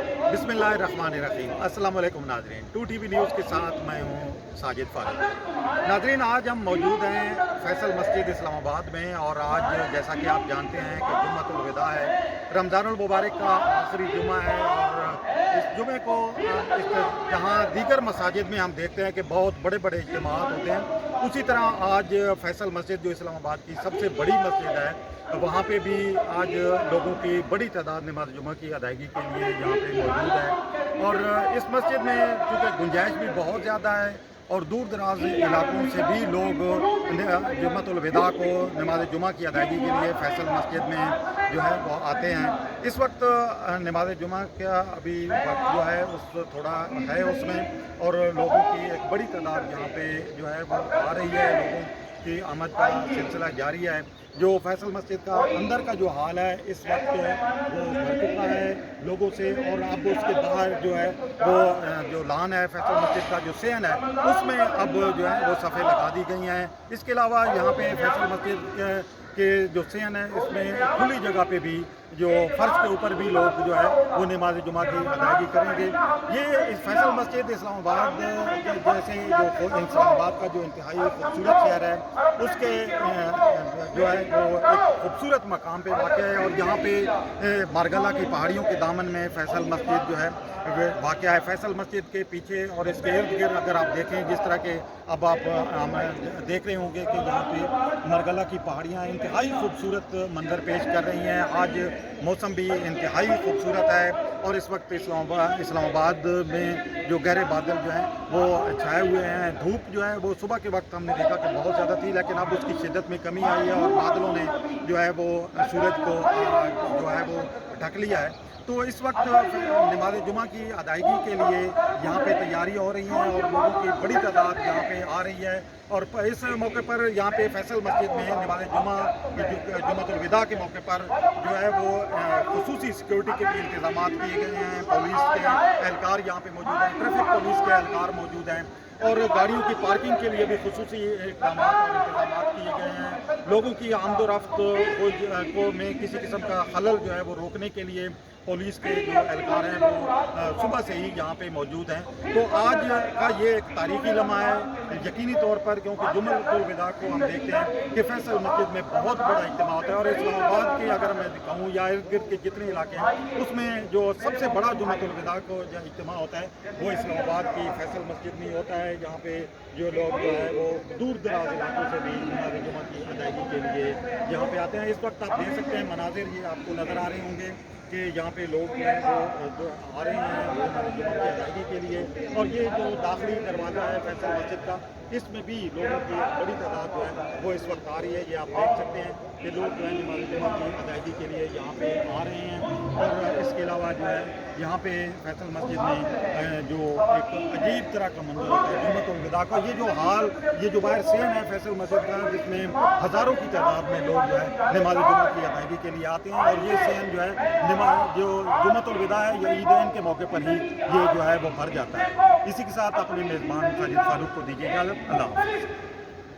बिस्मिल्लाहिर्रहमानिर्रहीम। अस्सलाम वालेकुम नाज़रीन। 2TV न्यूज़ के साथ मैं हूँ साजिद फारूक। नाज़रीन, आज हम मौजूद हैं फैसल मस्जिद इस्लामाबाद में, और आज जैसा कि आप जानते हैं कि जुम्मतुल विदा है, रमज़ानुल मुबारक का आखिरी जुमा है। और इस जुमे को जहाँ दीगर मसाजिद में हम देखते हैं कि बहुत बड़े बड़े इज्तिमात होते हैं, उसी तरह आज फैसल मस्जिद जो इस्लामाबाद की सबसे बड़ी मस्जिद है, वहाँ पे भी आज लोगों की बड़ी तादाद नमाज जुमा की अदायगी के लिए यहाँ पे मौजूद है। और इस मस्जिद में चूँकि गुंजाइश भी बहुत ज़्यादा है, और दूर दराज इलाकों से भी लोग जुम्मतुल विदा को नमाज जुमा की अदायगी के लिए फैसल मस्जिद में जो है वो आते हैं। इस वक्त नमाज जुमा का अभी वक्त जो है उस थोड़ा है उसमें, और लोगों की एक बड़ी तादाद यहाँ पे जो है वो आ रही है। लोगों की आमद का सिलसिला जारी है। जो फैसल मस्जिद का अंदर का जो हाल है इस वक्त वो भर चुका है लोगों से, और अब उसके बाहर जो है वो जो लान है फैसल मस्जिद का जो सेन है उसमें अब जो है वो सफ़े लगा दी गई हैं। इसके अलावा यहाँ पे फैसल मस्जिद के जो सेन है इसमें खुली जगह पे भी जो फ़र्श के ऊपर भी लोग जो है वो नमाज जुमा की अदायगी करेंगे। ये इस फैसल मस्जिद इस्लामाबाद जैसे जो इस्लामाबाद का जो इंतहाई खूबसूरत शहर है उसके जो है वो एक खूबसूरत मकाम पे वाक़ है। और यहाँ पे मारगला की पहाड़ियों के दामन में फैसल मस्जिद जो है वाक़ है। फैसल मस्जिद के पीछे और इसके इर्द गिर्द अगर आप देखें, जिस तरह के अब आप देख रहे होंगे कि यहाँ पे मारगला की पहाड़ियाँ इंतहाई खूबसूरत मंजर पेश कर रही हैं। आज मौसम भी इंतहाई खूबसूरत है, और इस वक्त इस्लामाबाद में जो गहरे बादल जो हैं वो छाए हुए हैं। धूप जो है वो सुबह के वक्त हमने देखा कि बहुत ज़्यादा थी, लेकिन अब उसकी शिद्दत में कमी आई है और बादलों ने जो है वो सूरज को जो है वो ढक लिया है। तो इस वक्त नमाज जुमा की अदायगी के लिए यहाँ पे तैयारियाँ हो रही हैं, और लोगों की बड़ी तादाद यहाँ पे आ रही है। और इस मौके पर यहाँ पे फैसल मस्जिद में नमाज जुमा जुम्मतुल विदा के मौके पर जो है वो खुसूसी सिक्योरिटी के भी इंतजाम किए गए हैं। पुलिस के एहलकार यहाँ पे मौजूद हैं, ट्रैफिक पुलिस के एहलकार मौजूद हैं, और गाड़ियों की पार्किंग के लिए भी खुसूसी इक़दाम और इंतजाम किए गए हैं। लोगों की आमदोरफ्त को में किसी किस्म का खलल जो है वो रोकने के लिए पुलिस के जो एहलकार हैं वो सुबह से ही यहाँ पे मौजूद हैं। तो आज का ये एक तारीखी लम्हा है यकीनी तौर पर, क्योंकि जुम्मतुल विदा को हम देखते हैं कि फैसल मस्जिद में बहुत बड़ा इज्तिमा होता है। और इस्लामाबाद के अगर मैं कहूँ या इर्द गिर्द के जितने इलाके हैं उसमें जो सबसे बड़ा जुम्मतुल विदा को जो इज्तिमा होता है वो इस्लामाबाद की फैसल मस्जिद में होता है। यहाँ पे जो लोग जो है वो दूर दराज इलाकों से भी नमाज जुमा की अदायगी के लिए यहाँ पे आते हैं। इस वक्त आप देख सकते हैं मनाजिर ये आपको नज़र आ रहे होंगे कि यहाँ पे लोग जो हैं वो जो आ रहे हैं नमाज जुमा की अदायगी के लिए। और ये जो दाखिली दरवाज़ा है फैसल मस्जिद का, इसमें भी लोगों की बड़ी तादाद जो है वो इस वक्त आ रही है। ये आप देख सकते हैं कि लोग जो है नमाज जुमा की अदायगी के लिए यहाँ पे आ रहे हैं। और इसके अलावा जो है यहाँ पे फैसल मस्जिद में जो एक अजीब तरह का मंजर होता है जुम्मतुल विदा का, ये जो हाल, ये जो बाहर सेन है फैसल मस्जिद का, जिसमें हज़ारों की तादाद में लोग जो है नमाज जुमा की अदायगी के लिए आते हैं। और ये सेन जो है जो जुम्मतुल विदा है या ईदैन के मौके पर ही ये जो है वो भर जाता है। इसी के साथ अपने मेज़बान साजिद फारूक को दीजिए इजाज़त। अल्लाह हाफ़िज़।